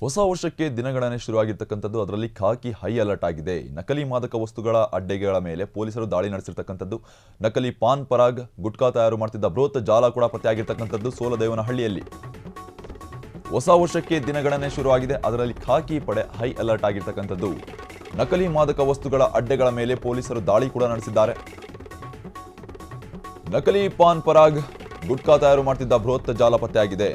ಹೊಸ ವರ್ಷಕ್ಕೆ ದಿನಗಣನೆ ಶುರುವಾಗಿರತಕ್ಕಂಥದ್ದು ಅದರಲ್ಲಿ ಖಾಕಿ ಹೈ ಅಲರ್ಟ್ ಆಗಿದೆ. ನಕಲಿ ಮಾದಕ ವಸ್ತುಗಳ ಅಡ್ಡೆಗಳ ಮೇಲೆ ಪೊಲೀಸರು ದಾಳಿ ನಡೆಸಿರ್ತಕ್ಕಂಥದ್ದು. ನಕಲಿ ಪಾನ್ ಪರಾಗ್ ಗುಟ್ಕಾ ತಯಾರು ಮಾಡ್ತಿದ್ದ ಬೃಹತ್ ಜಾಲ ಕೂಡ ಪತ್ತೆಯಾಗಿರ್ತಕ್ಕಂಥದ್ದು ಸೋಲದೇವನಹಳ್ಳಿಯಲ್ಲಿ. ಹೊಸ ವರ್ಷಕ್ಕೆ ದಿನಗಣನೆ ಶುರುವಾಗಿದೆ, ಅದರಲ್ಲಿ ಖಾಕಿ ಪಡೆ ಹೈ ಅಲರ್ಟ್ ಆಗಿರ್ತಕ್ಕಂಥದ್ದು. ನಕಲಿ ಮಾದಕ ವಸ್ತುಗಳ ಅಡ್ಡೆಗಳ ಮೇಲೆ ಪೊಲೀಸರು ದಾಳಿ ಕೂಡ ನಡೆಸಿದ್ದಾರೆ. ನಕಲಿ ಪಾನ್ ಪರಾಗ್ ಗುಟ್ಕಾ ತಯಾರು ಮಾಡ್ತಿದ್ದ ಬೃಹತ್ ಜಾಲ ಪತ್ತೆಯಾಗಿದೆ.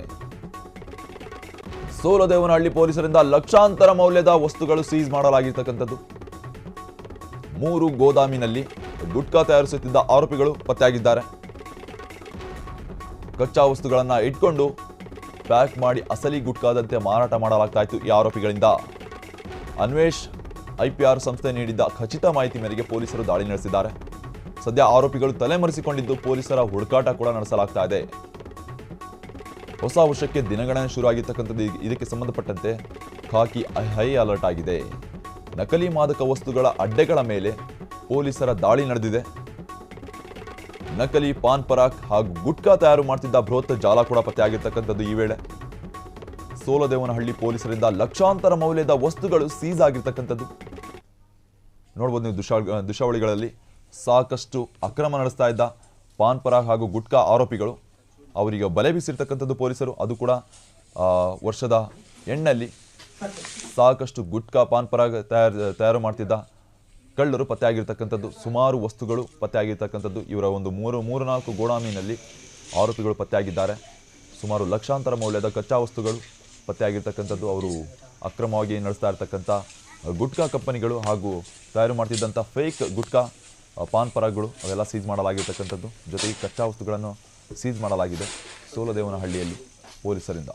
ಸೋಲದೇವನಹಳ್ಳಿ ಪೊಲೀಸರಿಂದ ಲಕ್ಷಾಂತರ ಮೌಲ್ಯದ ವಸ್ತುಗಳು ಸೀಸ್ ಮಾಡಲಾಗಿರ್ತಕ್ಕಂಥದ್ದು. 3 ಗೋದಾಮಿನಲ್ಲಿ ಗುಟ್ಕಾ ತಯಾರಿಸುತ್ತಿದ್ದ ಆರೋಪಿಗಳು ಪತ್ತೆಯಾಗಿದ್ದಾರೆ. ಕಚ್ಚಾ ವಸ್ತುಗಳನ್ನು ಇಟ್ಕೊಂಡು ಪ್ಯಾಕ್ ಮಾಡಿ ಅಸಲಿ ಗುಟ್ಕಾದಂತೆ ಮಾರಾಟ ಮಾಡಲಾಗ್ತಾ ಇತ್ತು ಈ ಆರೋಪಿಗಳಿಂದ. ಅನ್ವೇಷ್ ಐಪಿಆರ್ ಸಂಸ್ಥೆ ನೀಡಿದ್ದ ಖಚಿತ ಮಾಹಿತಿ ಮೇರೆಗೆ ಪೊಲೀಸರು ದಾಳಿ ನಡೆಸಿದ್ದಾರೆ. ಸದ್ಯ ಆರೋಪಿಗಳು ತಲೆಮರೆಸಿಕೊಂಡಿದ್ದು ಪೊಲೀಸರ ಹುಡುಕಾಟ ಕೂಡ ನಡೆಸಲಾಗ್ತಾ ಇದೆ. ಹೊಸ ವರ್ಷಕ್ಕೆ ದಿನಗಣನೆ ಶುರುವಾಗಿರ್ತಕ್ಕಂಥದ್ದು. ಇದಕ್ಕೆ ಸಂಬಂಧಪಟ್ಟಂತೆ ಖಾಕಿ ಹೈ ಅಲರ್ಟ್ ಆಗಿದೆ. ನಕಲಿ ಮಾದಕ ವಸ್ತುಗಳ ಅಡ್ಡೆಗಳ ಮೇಲೆ ಪೊಲೀಸರ ದಾಳಿ ನಡೆದಿದೆ. ನಕಲಿ ಪಾನ್ ಪರಾಗ್ ಹಾಗೂ ಗುಟ್ಕಾ ತಯಾರು ಮಾಡ್ತಿದ್ದ ಬೃಹತ್ ಜಾಲ ಕೂಡ ಪತ್ತೆಯಾಗಿರ್ತಕ್ಕಂಥದ್ದು. ಈ ವೇಳೆ ಸೋಲದೇವನಹಳ್ಳಿ ಪೊಲೀಸರಿಂದ ಲಕ್ಷಾಂತರ ಮೌಲ್ಯದ ವಸ್ತುಗಳು ಸೀಸ್ ಆಗಿರ್ತಕ್ಕಂಥದ್ದು. ನೋಡ್ಬೋದು ನೀವು ದೃಶ್ಯಾವಳಿಗಳಲ್ಲಿ ಸಾಕಷ್ಟು ಅಕ್ರಮ ನಡೆಸ್ತಾ ಇದ್ದ ಪಾನ್ ಪರಾಗ್ ಹಾಗೂ ಗುಟ್ಕಾ ಆರೋಪಿಗಳು ಅವರಿಗೆ ಬಲೆ ಬೀಸಿರ್ತಕ್ಕಂಥದ್ದು ಪೊಲೀಸರು. ಅದು ಕೂಡ ವರ್ಷದ ಎಣ್ಣೆಯಲ್ಲಿ ಸಾಕಷ್ಟು ಗುಟ್ಕಾ ಪಾನ್ ಪರಾಗ್ ತಯಾರು ಮಾಡ್ತಿದ್ದ ಕಳ್ಳರು ಪತ್ತೆಯಾಗಿರ್ತಕ್ಕಂಥದ್ದು. ಸುಮಾರು ವಸ್ತುಗಳು ಪತ್ತೆಯಾಗಿರ್ತಕ್ಕಂಥದ್ದು. ಇವರ ಒಂದು 3-4 ಗೋಡಾಮಿನಲ್ಲಿ ಆರೋಪಿಗಳು ಪತ್ತೆಯಾಗಿದ್ದಾರೆ. ಸುಮಾರು ಲಕ್ಷಾಂತರ ಮೌಲ್ಯದ ಕಚ್ಚಾ ವಸ್ತುಗಳು ಪತ್ತೆಯಾಗಿರ್ತಕ್ಕಂಥದ್ದು. ಅವರು ಅಕ್ರಮವಾಗಿ ನಡೆಸ್ತಾ ಇರ್ತಕ್ಕಂಥ ಗುಟ್ಕಾ ಕಂಪನಿಗಳು ಹಾಗೂ ತಯಾರು ಮಾಡ್ತಿದ್ದಂಥ ಫೇಕ್ ಗುಟ್ಕಾ ಪಾನ್ ಪರಾಗ್ಗಳು ಅವೆಲ್ಲ ಸೀಸ್ ಮಾಡಲಾಗಿರ್ತಕ್ಕಂಥದ್ದು. ಜೊತೆಗೆ ಕಚ್ಚಾ ವಸ್ತುಗಳನ್ನು ಸೀಸ್ ಮಾಡಲಾಗಿದೆ ಸೋಲದೇವನಹಳ್ಳಿಯಲ್ಲಿ ಪೊಲೀಸರಿಂದ.